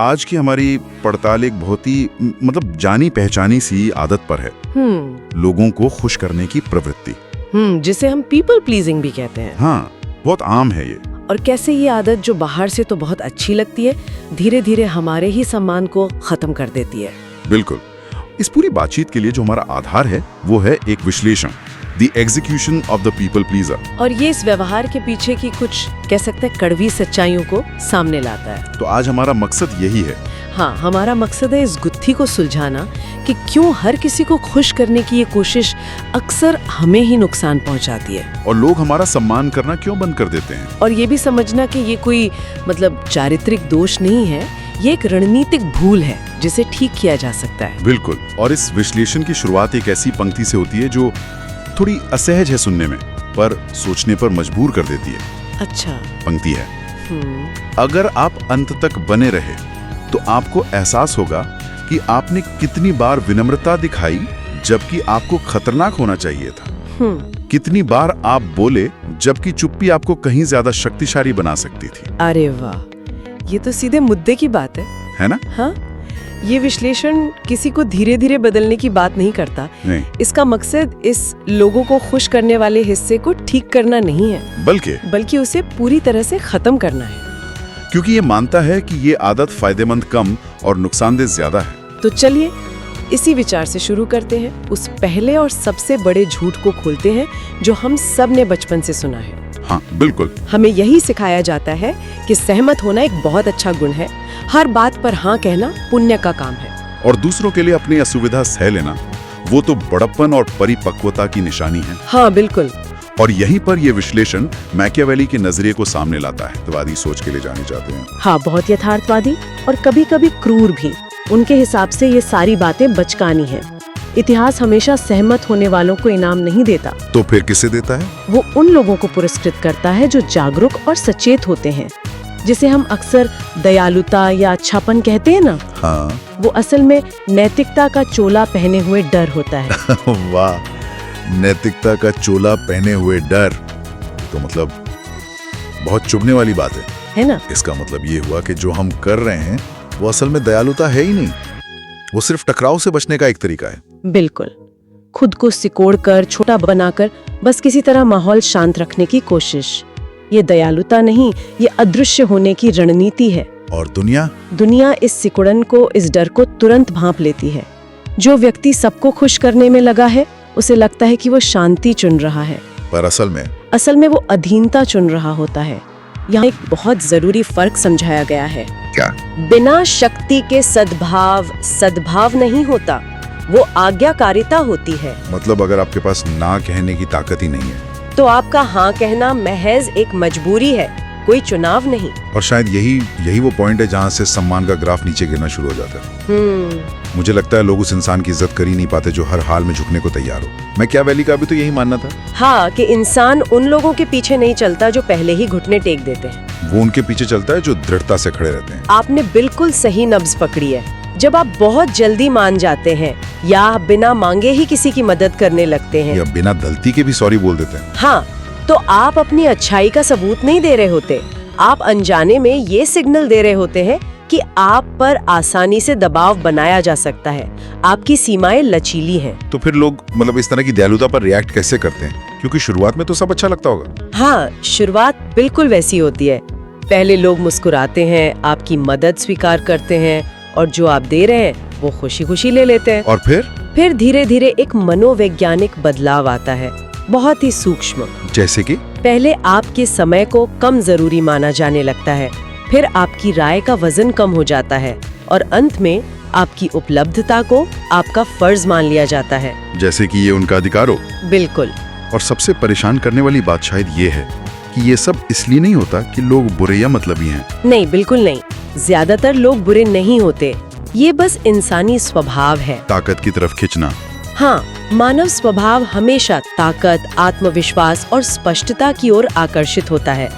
आज की हमारी पड़ताल एक बहुत ही मतलब जानी पहचानी सी आदत पर है। लोगों को खुश करने की प्रवृत्ति, जिसे हम पीपल प्लीजिंग भी कहते हैं। हाँ, बहुत आम है ये। और कैसे ये आदत जो बाहर से तो बहुत अच्छी लगती है, धीरे धीरे हमारे ही सम्मान को खत्म कर देती है। बिल्कुल। इस पूरी बातचीत के लिए जो हमारा आधार है वो है एक विश्लेषण, the execution of the people pleaser. और ये इस व्यवहार के पीछे की कुछ कह सकते हैं कड़वी सच्चाइयों को सामने लाता है। तो आज हमारा मकसद यही है। हाँ, हमारा मकसद है इस गुत्थी को सुलझाना कि क्यों हर किसी को खुश करने की ये कोशिश अक्सर हमें ही नुकसान पहुंचाती है, और लोग हमारा सम्मान करना क्यों बंद कर देते हैं। और ये भी समझना कि ये कोई मतलब चारित्रिक दोष नहीं है, ये एक रणनीतिक भूल है जिसे ठीक किया जा सकता है। बिल्कुल। और इस विश्लेषण की शुरुआत एक ऐसी पंक्ति से होती है जो थोड़ी असहज है सुनने में, पर सोचने पर मजबूर कर देती है। अच्छा। पंक्ति है, अगर आप अंत तक बने रहे तो आपको एहसास होगा कि आपने कितनी बार विनम्रता दिखाई जबकि आपको खतरनाक होना चाहिए था। कितनी बार आप बोले जबकि चुप्पी आपको कहीं ज्यादा शक्तिशाली बना सकती थी। अरे वाह, ये तो सीधे मुद्दे की बात है ना? हाँ, ये विश्लेषण किसी को धीरे धीरे बदलने की बात नहीं करता। नहीं। इसका मकसद इस लोगों को खुश करने वाले हिस्से को ठीक करना नहीं है, बल्कि उसे पूरी तरह से खत्म करना है, क्योंकि ये मानता है कि ये आदत फायदेमंद कम और नुकसानदेह ज्यादा है। तो चलिए इसी विचार से शुरू करते हैं। उस पहले और सबसे बड़े झूठ को खोलते हैं जो हम सब ने बचपन से सुना है। हाँ, बिल्कुल। हमें यही सिखाया जाता है कि सहमत होना एक बहुत अच्छा गुण है, हर बात पर हाँ कहना पुण्य का काम है, और दूसरों के लिए अपनी असुविधा सह लेना वो तो बड़प्पन और परिपक्वता की निशानी है। हाँ, बिल्कुल। और यहीं पर ये विश्लेषण मैकियावेली के नजरिए को सामने लाता है। यथार्थवादी सोच के लिए जाने जाते हैं। हाँ, बहुत यथार्थवादी और कभी कभी क्रूर भी। उनके हिसाब से ये सारी बातें बचकानी हैं। इतिहास हमेशा सहमत होने वालों को इनाम नहीं देता। तो फिर किसे देता है? वो उन लोगों को पुरस्कृत करता है जो जागरूक और सचेत होते हैं, जिसे हम अक्सर दयालुता या अच्छापन कहते हैं ना। हाँ। वो असल में नैतिकता का चोला पहने हुए डर होता है। वाह, नैतिकता का चोला पहने हुए डर, तो मतलब बहुत चुभने वाली बात है ना? इसका मतलब ये हुआ कि जो हम कर रहे हैं वो असल में दयालुता है ही नहीं, वो सिर्फ टकराव से बचने का एक तरीका है। बिल्कुल। खुद को सिकोड़कर, छोटा बनाकर बस किसी तरह माहौल शांत रखने की कोशिश। ये दयालुता नहीं, ये अदृश्य होने की रणनीति है। और दुनिया इस सिकुड़न को, इस डर को तुरंत भांप लेती है। जो व्यक्ति सबको खुश करने में लगा है उसे लगता है कि वो शांति चुन रहा है, पर असल में वो अधीनता चुन रहा होता है। यहाँ एक बहुत जरूरी फर्क समझाया गया है। क्या? बिना शक्ति के सद्भाव नहीं होता, वो आज्ञाकारिता होती है। मतलब अगर आपके पास ना कहने की ताकत ही नहीं है तो आपका हाँ कहना महज एक मजबूरी है, कोई चुनाव नहीं। और शायद यही वो पॉइंट है जहाँ से सम्मान का ग्राफ नीचे गिरना शुरू हो जाता है। मुझे लगता है लोग उस इंसान की इज्जत कर ही नहीं पाते जो हर हाल में झुकने को तैयार हो। मैकियावेली का भी तो यही मानना था। हाँ, कि इंसान उन लोगों के पीछे नहीं चलता जो पहले ही घुटने टेक देते हैं। वो उनके पीछे चलता है जो दृढ़ता से खड़े रहते हैं। आपने बिल्कुल सही नब्ज पकड़ी है। जब आप बहुत जल्दी मान जाते हैं या बिना मांगे ही किसी की मदद करने लगते हैं या बिना गलती के भी सॉरी बोल देते हैं, हाँ, तो आप अपनी अच्छाई का सबूत नहीं दे रहे होते। आप अनजाने में ये सिग्नल दे रहे होते हैं कि आप पर आसानी से दबाव बनाया जा सकता है, आपकी सीमाएं लचीली हैं। तो फिर लोग मतलब इस तरह की दयालुता पर रिएक्ट कैसे करते हैं? क्योंकि शुरुआत में तो सब अच्छा लगता होगा। हाँ, शुरुआत बिल्कुल वैसी होती है। पहले लोग मुस्कुराते हैं, आपकी मदद स्वीकार करते हैं, और जो आप दे रहे हैं वो खुशी खुशी ले लेते हैं। और फिर धीरे धीरे एक मनोवैज्ञानिक बदलाव आता है, बहुत ही सूक्ष्म। जैसे कि पहले आपके समय को कम जरूरी माना जाने लगता है, फिर आपकी राय का वजन कम हो जाता है, और अंत में आपकी उपलब्धता को आपका फर्ज मान लिया जाता है, जैसे कि ये उनका अधिकार हो। बिल्कुल। और सबसे परेशान करने वाली बात शायद ये है कि ये सब इसलिए नहीं होता कि लोग बुरे या मतलबी हैं। नहीं, बिल्कुल नहीं। ज्यादातर लोग बुरे नहीं होते, ये बस इंसानी स्वभाव है, ताकत की तरफ खींचना। हाँ, मानव स्वभाव हमेशा ताकत, आत्मविश्वास और स्पष्टता की ओर आकर्षित होता है,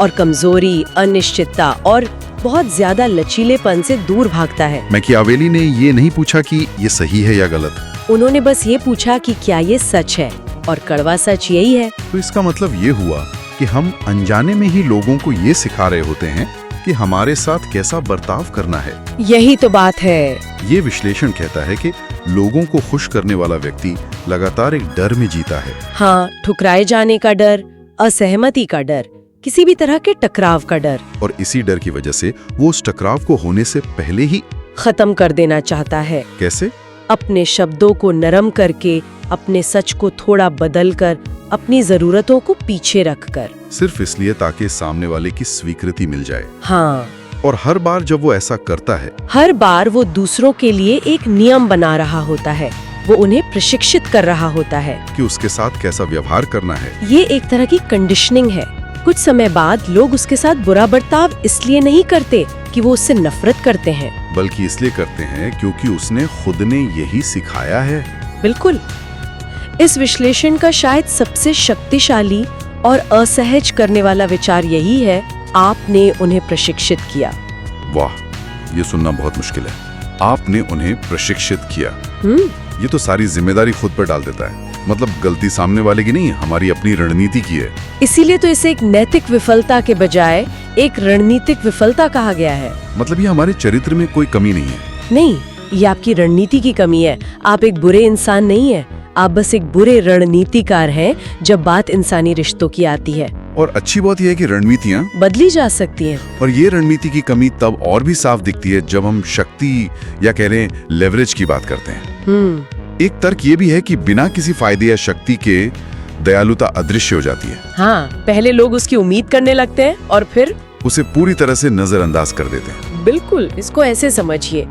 और कमजोरी, अनिश्चितता और बहुत ज्यादा लचीलेपन से दूर भागता है। मैकियावेली ने ये नहीं पूछा कि ये सही है या गलत, उन्होंने बस ये पूछा कि क्या ये सच है, और कड़वा सच यही है। तो इसका मतलब ये हुआ कि हम अनजाने में ही लोगों को ये सिखा रहे होते हैं कि हमारे साथ कैसा बर्ताव करना है। यही तो बात है। ये विश्लेषण कहता है कि लोगों को खुश करने वाला व्यक्ति लगातार एक डर में जीता है। हाँ, ठुकराए जाने का डर, असहमति का डर, किसी भी तरह के टकराव का डर, और इसी डर की वजह से वो उस टकराव को होने से पहले ही खत्म कर देना चाहता है। कैसे? अपने शब्दों को नरम करके, अपने सच को थोड़ा बदल कर, अपनी जरूरतों को पीछे रखकर, सिर्फ इसलिए ताकि सामने वाले की स्वीकृति मिल जाए। हाँ, और हर बार जब वो ऐसा करता है, हर बार वो दूसरों के लिए एक नियम बना रहा होता है, वो उन्हें प्रशिक्षित कर रहा होता है कि उसके साथ कैसा व्यवहार करना है। ये एक तरह की कंडीशनिंग है। कुछ समय बाद लोग उसके साथ बुरा बर्ताव इसलिए नहीं करते कि वो उससे नफरत करते हैं, बल्कि इसलिए करते हैं क्योंकि उसने खुद ने यही सिखाया है। बिल्कुल। इस विश्लेषण का शायद सबसे शक्तिशाली और असहज करने वाला विचार यही है, आपने उन्हें प्रशिक्षित किया। वाह, ये सुनना बहुत मुश्किल है। आपने उन्हें प्रशिक्षित किया। ये तो सारी जिम्मेदारी खुद पर डाल देता है। मतलब गलती सामने वाले की नहीं, हमारी अपनी रणनीति की है। इसीलिए तो इसे एक नैतिक विफलता के बजाय एक रणनीतिक विफलता कहा गया है। मतलब ये हमारे चरित्र में कोई कमी नहीं है। नहीं, ये आपकी रणनीति की कमी है। आप एक बुरे इंसान नहीं है, आप बस एक बुरे रणनीतिकार हैं जब बात इंसानी रिश्तों की आती है। और अच्छी बात यह है कि रणनीतियाँ बदली जा सकती हैं। और ये रणनीति की कमी तब और भी साफ दिखती है जब हम शक्ति या कह लें लेवरेज की बात करते हैं। एक तर्क ये भी है कि बिना किसी फायदे या शक्ति के दयालुता अदृश्य हो जाती है। हाँ, पहले लोग उसकी उम्मीद करने लगते हैं और फिर उसे पूरी तरह से नजरअंदाज कर देते हैं। बिल्कुल, इसको ऐसे समझिए,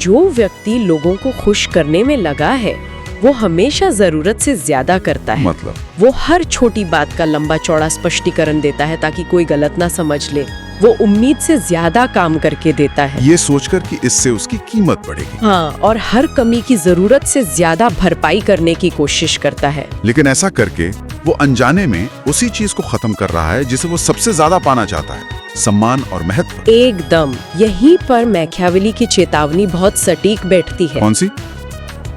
जो व्यक्ति लोगों को खुश करने में लगा है वो हमेशा जरूरत से ज्यादा करता है। मतलब वो हर छोटी बात का लंबा चौड़ा स्पष्टीकरण देता है ताकि कोई गलत ना समझ ले। वो उम्मीद से ज्यादा काम करके देता है, ये सोचकर कि इससे उसकी कीमत बढ़ेगी। हाँ, और हर कमी की जरूरत से ज्यादा भरपाई करने की कोशिश करता है। लेकिन ऐसा करके वो अनजाने में उसी चीज को खत्म कर रहा है जिसे वो सबसे ज्यादा पाना चाहता है, सम्मान और महत्व। एकदम यहीं पर मैकियावेली की चेतावनी बहुत सटीक बैठती है। कौन सी?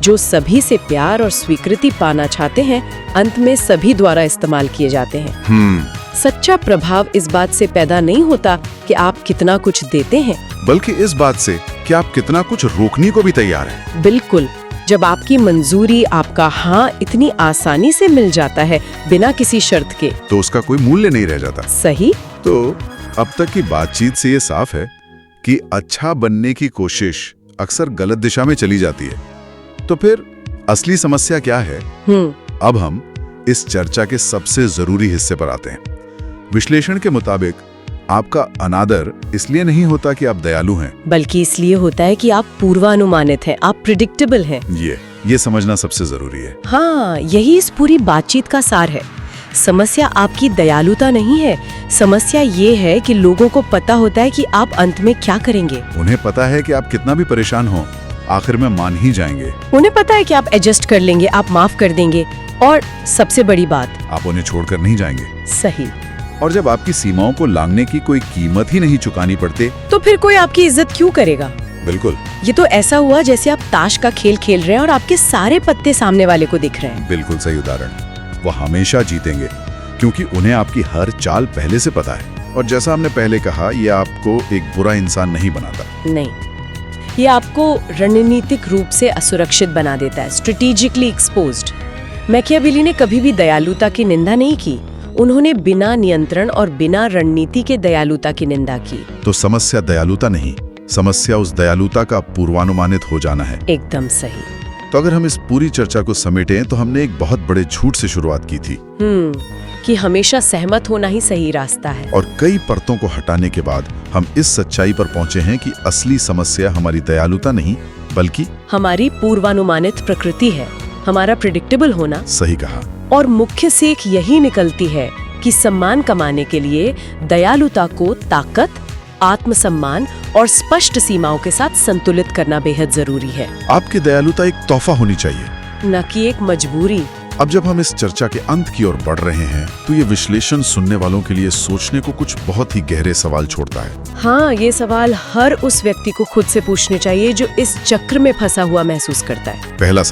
जो सभी से प्यार और स्वीकृति पाना चाहते हैं, अंत में सभी द्वारा इस्तेमाल किए जाते हैं। सच्चा प्रभाव इस बात से पैदा नहीं होता कि आप कितना कुछ देते हैं, बल्कि इस बात से कि आप कितना कुछ रोकने को भी तैयार हैं। बिल्कुल। जब आपकी मंजूरी, आपका हाँ इतनी आसानी से मिल जाता है बिना किसी शर्त के, तो उसका कोई मूल्य नहीं रह जाता। सही। तो अब तक की बातचीत से ये साफ है कि अच्छा बनने की कोशिश अक्सर गलत दिशा में चली जाती है। तो फिर असली समस्या क्या है? अब हम इस चर्चा के सबसे जरूरी हिस्से पर आते हैं। विश्लेषण के मुताबिक आपका अनादर इसलिए नहीं होता कि आप दयालु हैं, बल्कि इसलिए होता है कि आप पूर्वानुमानित हैं, आप प्रिडिक्टेबल हैं। ये समझना सबसे जरूरी है। हाँ, यही इस पूरी बातचीत का सार है। समस्या आपकी दयालुता नहीं है, समस्या ये है कि लोगों को पता होता है कि आप अंत में क्या करेंगे। उन्हें पता है कि आप कितना भी परेशान हो, आखिर में मान ही जाएंगे। उन्हें पता है कि आप एडजस्ट कर लेंगे, आप माफ कर देंगे, और सबसे बड़ी बात, आप उन्हें छोड़कर नहीं जाएंगे। सही। और जब आपकी सीमाओं को लांघने की कोई कीमत ही नहीं चुकानी पड़ती, तो फिर कोई आपकी इज्जत क्यों करेगा? बिल्कुल। ये तो ऐसा हुआ जैसे आप ताश का खेल खेल रहे हैं और आपके सारे पत्ते सामने वाले को दिख रहे हैं। बिल्कुल सही उदाहरण। वो हमेशा जीतेंगे क्योंकि उन्हें आपकी हर चाल पहले से पता है। और जैसा हमने पहले कहा, ये आपको एक बुरा इंसान नहीं बनाता। नहीं, ये आपको रणनीतिक रूप से असुरक्षित बना देता है, स्ट्रेटेजिकली एक्सपोज्ड। मैकियावेली ने कभी भी दयालुता की निंदा नहीं की, उन्होंने बिना नियंत्रण और बिना रणनीति के दयालुता की निंदा की। तो समस्या दयालुता नहीं, समस्या उस दयालुता का पूर्वानुमानित हो जाना है। एकदम सही। तो अगर हम इस पूरी चर्चा को समेटें तो हमने एक बहुत बड़े झूठ से शुरुआत की थी कि हमेशा सहमत होना ही सही रास्ता है। और कई परतों को हटाने के बाद हम इस सच्चाई पर पहुंचे हैं कि असली समस्या हमारी दयालुता नहीं, बल्कि हमारी पूर्वानुमानित प्रकृति है, हमारा प्रिडिक्टेबल होना। सही कहा। और मुख्य सीख यही निकलती है कि सम्मान कमाने के लिए दयालुता को ताकत, आत्मसम्मान और स्पष्ट सीमाओं के साथ संतुलित करना बेहद जरूरी है। आपकी दयालुता एक तोहफा होनी चाहिए, न कि एक मजबूरी। अब जब हम इस चर्चा के अंत की ओर बढ़ रहे हैं तो ये विश्लेषण सुनने वालों के लिए सोचने को कुछ बहुत ही गहरे सवाल छोड़ता है। हाँ, ये सवाल हर उस व्यक्ति को खुद से पूछने चाहिए जो इस चक्र में फंसा हुआ महसूस करता है। पहला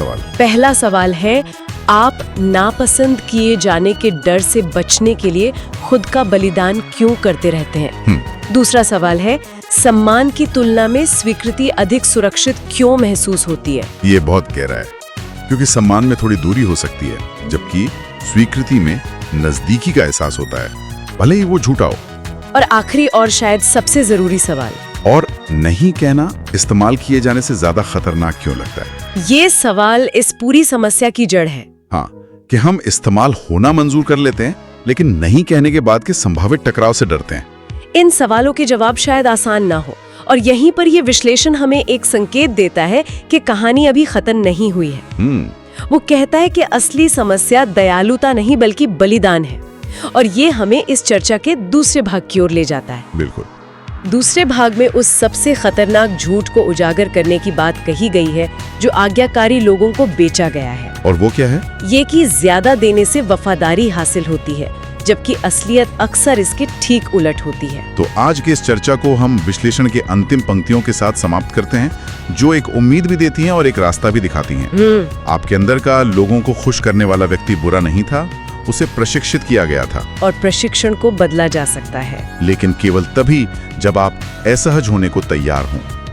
सवाल है, आप नापसंद किए जाने के डर से बचने के लिए खुद का बलिदान क्यों करते रहते हैं? दूसरा सवाल है, सम्मान की तुलना में स्वीकृति अधिक सुरक्षित क्यों महसूस होती है? ये बहुत गहरा है, क्योंकि सम्मान में थोड़ी दूरी हो सकती है, जबकि स्वीकृति में नजदीकी का एहसास होता है, भले ही वो झूठा हो। और आखिरी और शायद सबसे जरूरी सवाल, और नहीं कहना इस्तेमाल किए जाने से ज्यादा खतरनाक क्यों लगता है? ये सवाल इस पूरी समस्या की जड़ है। हाँ, कि हम इस्तेमाल होना मंजूर कर लेते हैं, लेकिन नहीं कहने के बाद के संभावित टकराव से डरते हैं। इन सवालों के जवाब शायद आसान ना हो, और यहीं पर ये विश्लेषण हमें एक संकेत देता है कि कहानी अभी खत्म नहीं हुई है। वो कहता है कि असली समस्या दयालुता नहीं बल्कि बलिदान है, और ये हमें इस चर्चा के दूसरे भाग की ओर ले जाता है। बिल्कुल। दूसरे भाग में उस सबसे खतरनाक झूठ को उजागर करने की बात कही गई है जो आज्ञाकारी लोगों को बेचा गया है। और वो क्या है? ये कि ज्यादा देने से वफादारी हासिल होती है, जबकि असलियत अक्सर इसके ठीक उलट होती है। तो आज के इस चर्चा को हम विश्लेषण के अंतिम पंक्तियों के साथ समाप्त करते हैं, जो एक उम्मीद भी देती हैं और एक रास्ता भी दिखाती हैं। आपके अंदर का लोगों को खुश करने वाला व्यक्ति बुरा नहीं था, उसे प्रशिक्षित किया गया था, और प्रशिक्षण को बदला जा सकता है, लेकिन केवल तभी जब आप असहज होने को तैयार हों।